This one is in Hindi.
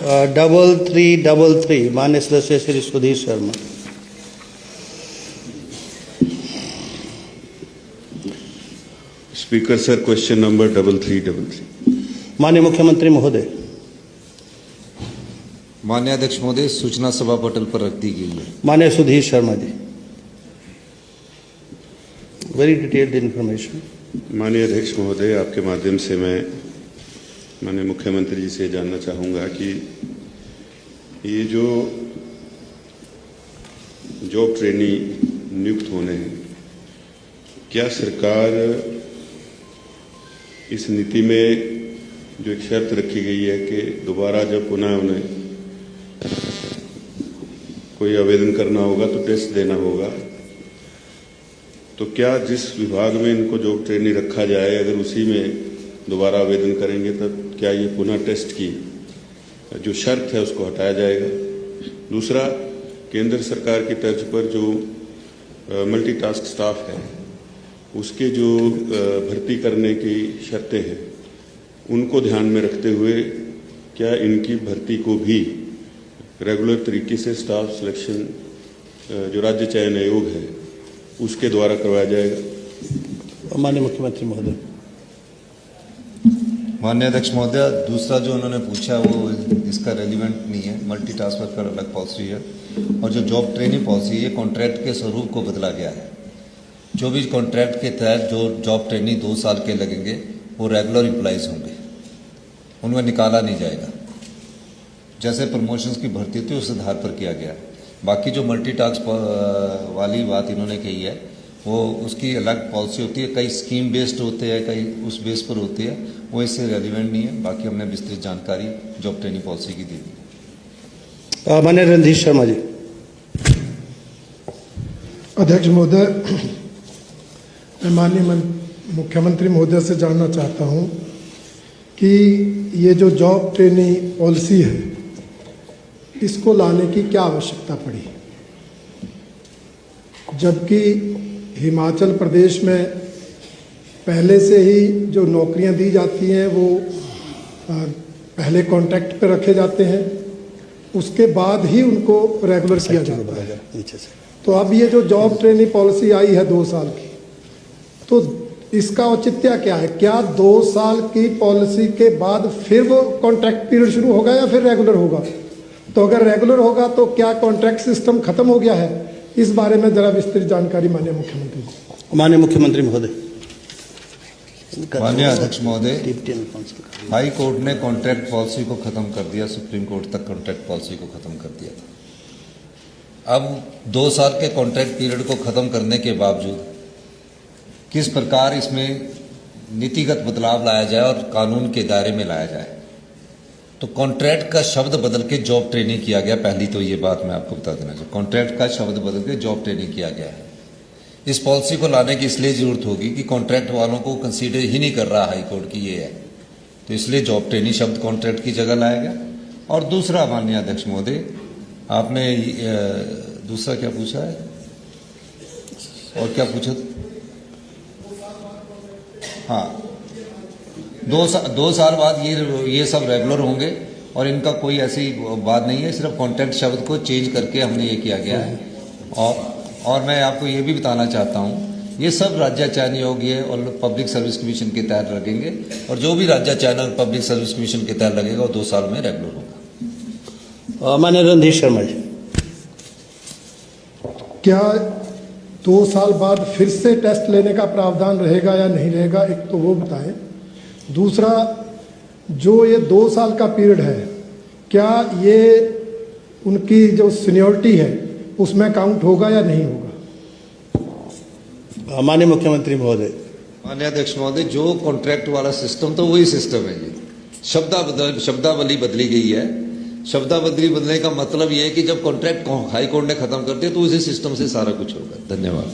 3333 माननीय सदस्य Shri Sudhir Sharma. Speaker sir, question number 3333। माननीय मुख्यमंत्री महोदय। माननीय अध्यक्ष महोदय, सूचना सभा पटल पर रख दी गई है। माननीय Sudhir Sharma ji, very detailed information. माननीय अध्यक्ष महोदय, आपके माध्यम से मैं माननीय मुख्यमंत्री जी से जानना चाहूँगा कि ये जो जॉब ट्रेनी नियुक्त होने हैं, क्या सरकार इस नीति में जो एक शर्त रखी गई है कि दोबारा जब पुनः उन्हें कोई आवेदन करना होगा तो टेस्ट देना होगा, तो क्या जिस विभाग में इनको जॉब ट्रेनी रखा जाए अगर उसी में दोबारा आवेदन करेंगे तब क्या ये पुनः टेस्ट की जो शर्त है उसको हटाया जाएगा? दूसरा, केंद्र सरकार की तर्ज पर जो मल्टीटास्क स्टाफ है उसके जो भर्ती करने की शर्तें हैं उनको ध्यान में रखते हुए क्या इनकी भर्ती को भी रेगुलर तरीके से स्टाफ सिलेक्शन जो राज्य चयन आयोग है उसके द्वारा करवाया जाएगा? माननीय मुख्यमंत्री महोदय। माननीय अध्यक्ष महोदय, दूसरा जो उन्होंने पूछा वो इसका रेलिवेंट नहीं है। मल्टीटास्क पर अलग पॉलिसी है और जो जॉब ट्रेनिंग पॉलिसी है कॉन्ट्रैक्ट के स्वरूप को बदला गया है। जो भी कॉन्ट्रैक्ट के तहत जो जॉब ट्रेनिंग 2 साल के लगेंगे वो रेगुलर एम्प्लॉइज होंगे, उनमें निकाला नहीं जाएगा। जैसे प्रमोशंस की भर्ती थी उस आधार पर किया गया। बाकी जो मल्टीटास्क वाली बात इन्होंने कही है वो उसकी अलग पॉलिसी होती है, कई स्कीम बेस्ड होते हैं, कई उस बेस पर होती है, वो इससे रेलिवेंट नहीं है। बाकी हमने विस्तृत जानकारी जॉब ट्रेनिंग पॉलिसी की दी थी। माननीय रणधीर शर्मा जी। अध्यक्ष महोदय, मैं माननीय मुख्यमंत्री महोदय से जानना चाहता हूं कि ये जो जॉब ट्रेनिंग पॉलिसी है इसको लाने की क्या आवश्यकता पड़ी, जबकि हिमाचल प्रदेश में पहले से ही जो नौकरियां दी जाती हैं वो पहले कॉन्ट्रैक्ट पे रखे जाते हैं, उसके बाद ही उनको रेगुलर किया जाता है। तो अब ये जो जॉब ट्रेनिंग पॉलिसी आई है 2 साल की, तो इसका औचित्य क्या है? क्या 2 साल की पॉलिसी के बाद फिर वो कॉन्ट्रैक्ट पीरियड शुरू होगा या फिर रेगुलर होगा? तो अगर रेगुलर होगा तो क्या कॉन्ट्रैक्ट सिस्टम खत्म हो गया है? इस बारे में जरा विस्तृत जानकारी माननीय मुख्यमंत्री जी। माननीय मुख्यमंत्री महोदय। माननीय अध्यक्ष महोदय, हाई कोर्ट ने कॉन्ट्रैक्ट पॉलिसी को खत्म कर दिया, सुप्रीम कोर्ट तक कॉन्ट्रैक्ट पॉलिसी को खत्म कर दिया था। अब 2 साल के कॉन्ट्रैक्ट पीरियड को खत्म करने के बावजूद किस प्रकार इसमें नीतिगत बदलाव लाया जाए और कानून के दायरे में लाया जाए, तो कॉन्ट्रैक्ट का शब्द बदल के जॉब ट्रेनिंग किया गया। पहली तो ये बात मैं आपको बता देना चाहूँ, कॉन्ट्रैक्ट का शब्द बदल के जॉब ट्रेनिंग किया गया है। इस पॉलिसी को लाने की इसलिए जरूरत होगी कि कॉन्ट्रैक्ट वालों को कंसीडर ही नहीं कर रहा हाई कोर्ट की ये है, तो इसलिए जॉब ट्रेनिंग शब्द कॉन्ट्रैक्ट की जगह लाया गया। और दूसरा माननीय अध्यक्ष महोदय, आपने दूसरा क्या पूछा है और क्या पूछा? हाँ, 2 साल बाद ये सब रेगुलर होंगे और इनका कोई ऐसी बात नहीं है, सिर्फ कॉन्ट्रैक्ट शब्द को चेंज करके हमने ये किया गया है। और मैं आपको ये भी बताना चाहता हूँ, ये सब राज्य चयन योग्य और पब्लिक सर्विस कमीशन के तहत लगेंगे और जो भी राज्य चयन और पब्लिक सर्विस कमीशन के तहत लगेगा वो 2 साल में रेगुलर होगा। माननीय रणधीर शर्मा जी। क्या 2 साल बाद फिर से टेस्ट लेने का प्रावधान रहेगा या नहीं रहेगा, एक तो वो बताएं। दूसरा, जो ये 2 साल का पीरियड है, क्या ये उनकी जो सीनियरिटी है उसमें काउंट होगा या नहीं होगा? माननीय मुख्यमंत्री महोदय। माननीय अध्यक्ष महोदय, जो कॉन्ट्रैक्ट वाला सिस्टम तो वही सिस्टम है। ये शब्दावली बदली गई है। शब्दावली बदलने का मतलब ये है कि जब कॉन्ट्रैक्ट हाई कोर्ट ने खत्म कर दिया तो उसी सिस्टम से सारा कुछ होगा। धन्यवाद।